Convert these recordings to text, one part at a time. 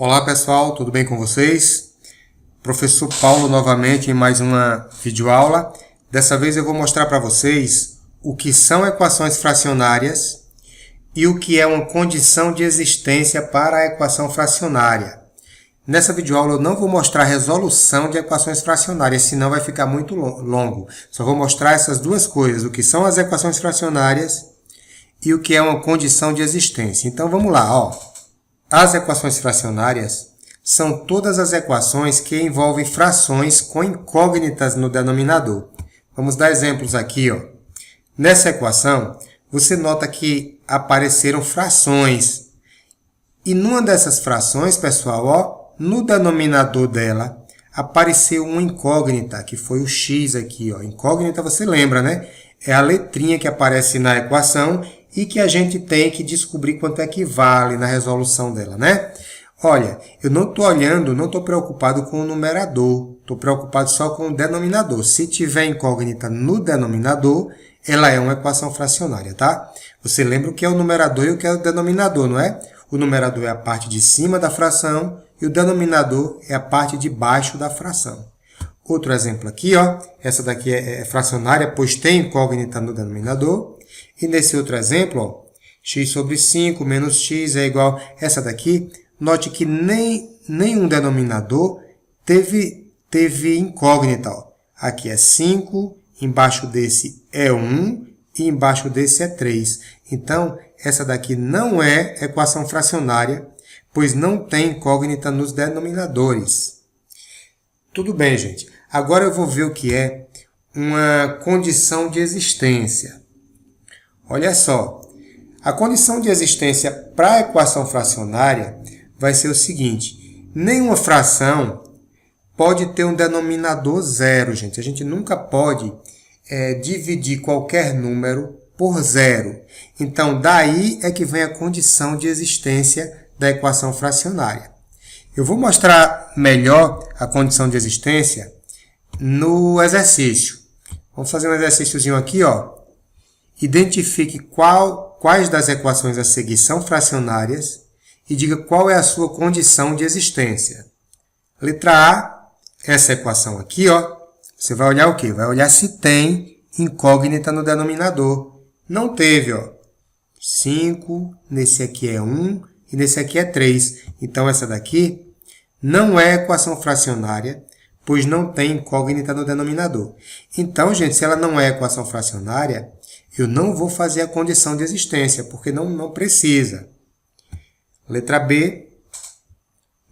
Olá pessoal, tudo bem com vocês? Professor Paulo novamente em mais uma videoaula. Dessa vez eu vou mostrar para vocês o que são equações fracionárias e o que é uma condição de existência para a equação fracionária. Nessa videoaula eu não vou mostrar a resolução de equações fracionárias, senão vai ficar muito longo. Só vou mostrar essas duas coisas, o que são as equações fracionárias e o que é uma condição de existência. Então vamos lá, ó. As equações fracionárias são todas as equações que envolvem frações com incógnitas no denominador. Vamos dar exemplos aqui, ó. Nessa equação, você nota que apareceram frações. E numa dessas frações, pessoal, ó, no denominador dela, apareceu uma incógnita, que foi o x aqui, ó. Incógnita, você lembra, né? É a letrinha que aparece na equação e que a gente tem que descobrir quanto é que vale na resolução dela, né? Olha, eu não estou olhando, não estou preocupado com o numerador, estou preocupado só com o denominador. Se tiver incógnita no denominador, ela é uma equação fracionária, tá? Você lembra o que é o numerador e o que é o denominador, não é? O numerador é a parte de cima da fração e o denominador é a parte de baixo da fração. Outro exemplo aqui, ó, essa daqui é fracionária, pois tem incógnita no denominador. E nesse outro exemplo, ó, x sobre 5 menos x é igual a essa daqui. Note que nenhum denominador teve incógnita. Ó. Aqui é 5, embaixo desse é 1 e embaixo desse é 3. Então, essa daqui não é equação fracionária, pois não tem incógnita nos denominadores. Tudo bem, gente. Agora eu vou ver o que é uma condição de existência. Olha só, a condição de existência para a equação fracionária vai ser o seguinte: nenhuma fração pode ter um denominador zero, gente. A gente nunca pode dividir qualquer número por zero. Então, daí é que vem a condição de existência da equação fracionária. Eu vou mostrar melhor a condição de existência no exercício. Vamos fazer um exercíciozinho aqui, ó. Identifique quais das equações a seguir são fracionárias e diga qual é a sua condição de existência. Letra A, essa equação aqui, ó, você vai olhar o quê? Vai olhar se tem incógnita no denominador. Não teve, ó. 5, nesse aqui é 1 e nesse aqui é 3. Então, essa daqui não é equação fracionária, pois não tem incógnita no denominador. Então, gente, se ela não é equação fracionária, eu não vou fazer a condição de existência, porque não precisa. Letra B.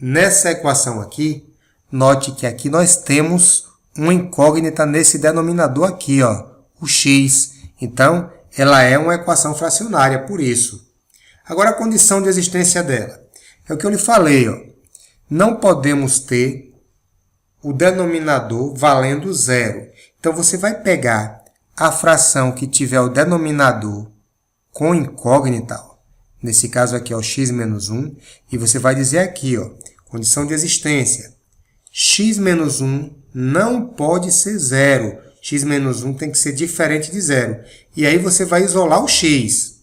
Nessa equação aqui, note que aqui nós temos uma incógnita nesse denominador aqui, ó, o x. Então, ela é uma equação fracionária, por isso. Agora, a condição de existência dela. É o que eu lhe falei, ó. Não podemos ter o denominador valendo zero. Então, você vai pegar a fração que tiver o denominador com incógnita, ó, nesse caso aqui é o x menos 1, e você vai dizer aqui, ó, condição de existência, x menos 1 não pode ser zero, x menos 1 tem que ser diferente de zero. E aí você vai isolar o x.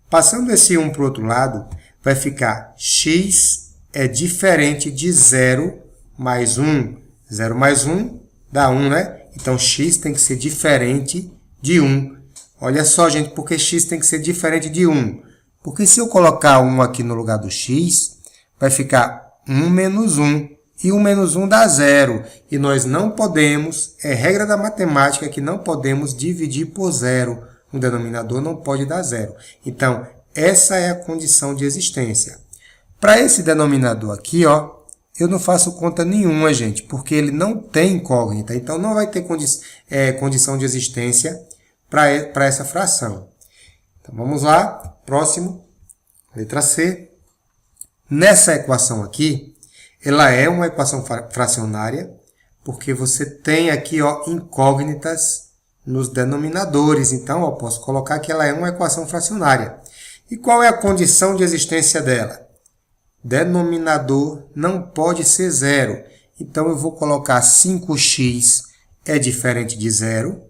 Passando esse 1 para o outro lado, vai ficar x é diferente de 0 mais 1. 0 mais 1 dá 1, né? Então, x tem que ser diferente de 1. Olha só, gente, por que x tem que ser diferente de 1? Porque se eu colocar 1 aqui no lugar do x, vai ficar 1 menos 1. E 1 menos 1 dá 0. E nós não podemos, é regra da matemática que não podemos dividir por 0. Um denominador não pode dar 0. Então, essa é a condição de existência. Para esse denominador aqui, ó, eu não faço conta nenhuma, gente, porque ele não tem incógnita. Então, não vai ter condição de existência para essa fração. Então, vamos lá. Próximo, letra C. Nessa equação aqui, ela é uma equação fracionária, porque você tem aqui, ó, incógnitas nos denominadores. Então, eu posso colocar que ela é uma equação fracionária. E qual é a condição de existência dela? Denominador não pode ser zero. Então, eu vou colocar 5x é diferente de zero.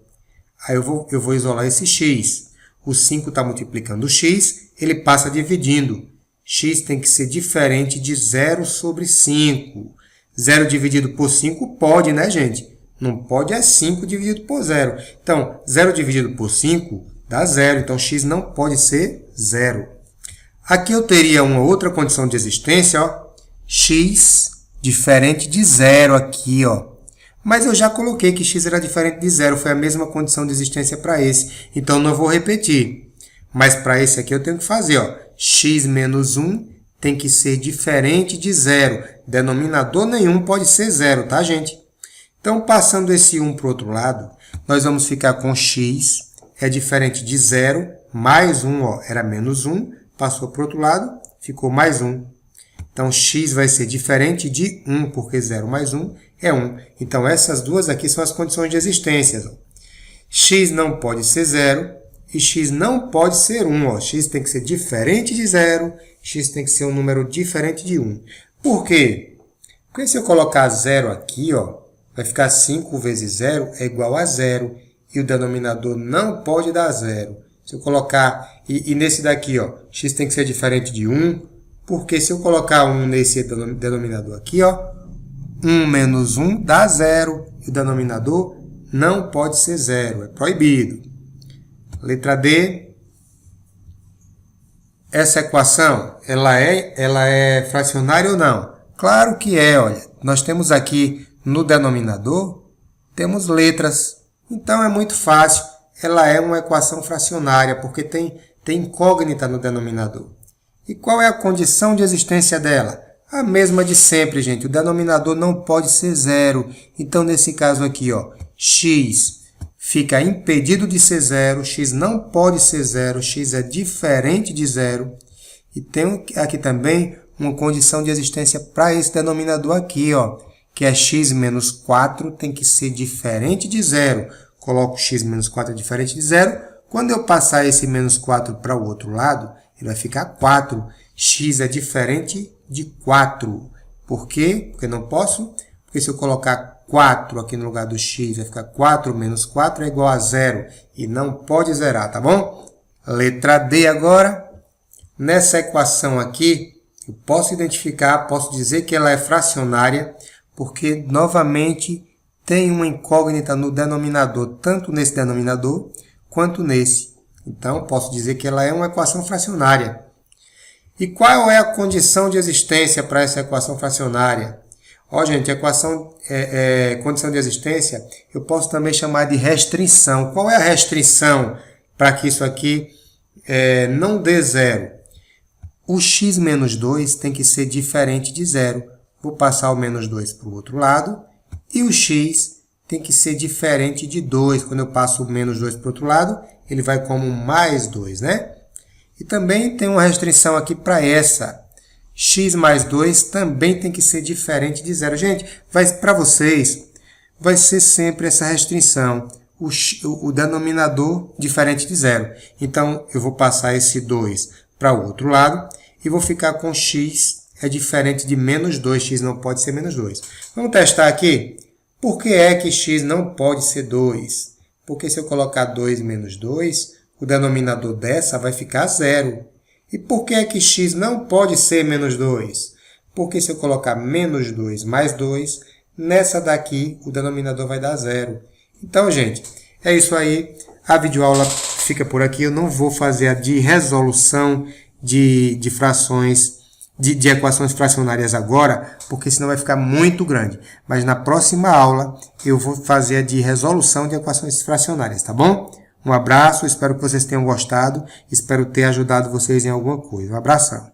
Aí eu vou isolar esse x. O 5 está multiplicando o x, ele passa dividindo. x tem que ser diferente de 0 sobre 5. 0 dividido por 5 pode, né, gente? Não pode é 5 dividido por 0. Então, 0 dividido por 5 dá 0. Então, x não pode ser 0. Aqui eu teria uma outra condição de existência, ó. X diferente de 0 aqui, ó. Mas eu já coloquei que x era diferente de 0. Foi a mesma condição de existência para esse. Então, não vou repetir. Mas para esse aqui eu tenho que fazer, ó. X menos 1 tem que ser diferente de 0. Denominador nenhum pode ser 0, tá, gente? Então, passando esse 1 para o outro lado, nós vamos ficar com x é diferente de 0, mais 1, ó, era menos 1, passou para o outro lado, ficou mais 1. Então, x vai ser diferente de 1, porque 0 mais 1 é 1. Então, essas duas aqui são as condições de existência. Ó. X não pode ser 0 e x não pode ser 1. Ó. X tem que ser diferente de 0, x tem que ser um número diferente de 1. Por quê? Porque se eu colocar 0 aqui, ó, vai ficar 5 vezes 0 é igual a 0. E o denominador não pode dar 0. Se eu colocar... E nesse daqui, ó, x tem que ser diferente de 1. Porque se eu colocar 1 nesse denominador aqui, ó, 1 menos 1 dá 0. E o denominador não pode ser 0. É proibido. Letra D. Essa equação, ela é fracionária ou não? Claro que é, olha. Nós temos aqui no denominador, temos letras. Então, é muito fácil. Ela é uma equação fracionária, porque tem incógnita no denominador. E qual é a condição de existência dela? A mesma de sempre, gente. O denominador não pode ser 0. Então, nesse caso aqui, ó, x fica impedido de ser 0. X não pode ser 0. X é diferente de 0. E tem aqui também uma condição de existência para esse denominador aqui, ó, que é x menos 4 tem que ser diferente de 0. Coloco x menos 4 é diferente de 0. Quando eu passar esse menos 4 para o outro lado, ele vai ficar 4. X é diferente de 4. Por quê? Porque não posso. Porque se eu colocar 4 aqui no lugar do x, vai ficar 4 menos 4 é igual a 0. E não pode zerar, tá bom? Letra D agora. Nessa equação aqui, eu posso identificar, posso dizer que ela é fracionária, porque, novamente, tem uma incógnita no denominador, tanto nesse denominador quanto nesse. Então, posso dizer que ela é uma equação fracionária. E qual é a condição de existência para essa equação fracionária? Ó, gente, a equação condição de existência, eu posso também chamar de restrição. Qual é a restrição para que isso aqui não dê 0? O x menos 2 tem que ser diferente de 0. Vou passar o menos 2 para o outro lado. E o x tem que ser diferente de 2. Quando eu passo o menos 2 para o outro lado, ele vai como mais 2, né? E também tem uma restrição aqui para essa. X mais 2 também tem que ser diferente de 0. Gente, para vocês, vai ser sempre essa restrição. O denominador diferente de 0. Então, eu vou passar esse 2 para o outro lado e vou ficar com x é diferente de menos 2. X não pode ser menos 2. Vamos testar aqui. Por que é que x não pode ser 2? Porque se eu colocar 2 menos 2, o denominador dessa vai ficar 0. E por que é que x não pode ser menos 2? Porque se eu colocar menos 2 mais 2, nessa daqui o denominador vai dar 0. Então, gente, é isso aí. A videoaula fica por aqui. Eu não vou fazer a de resolução de frações, de equações fracionárias agora, porque senão vai ficar muito grande. Mas na próxima aula eu vou fazer a de resolução de equações fracionárias, tá bom? Um abraço, espero que vocês tenham gostado, espero ter ajudado vocês em alguma coisa. Um abração.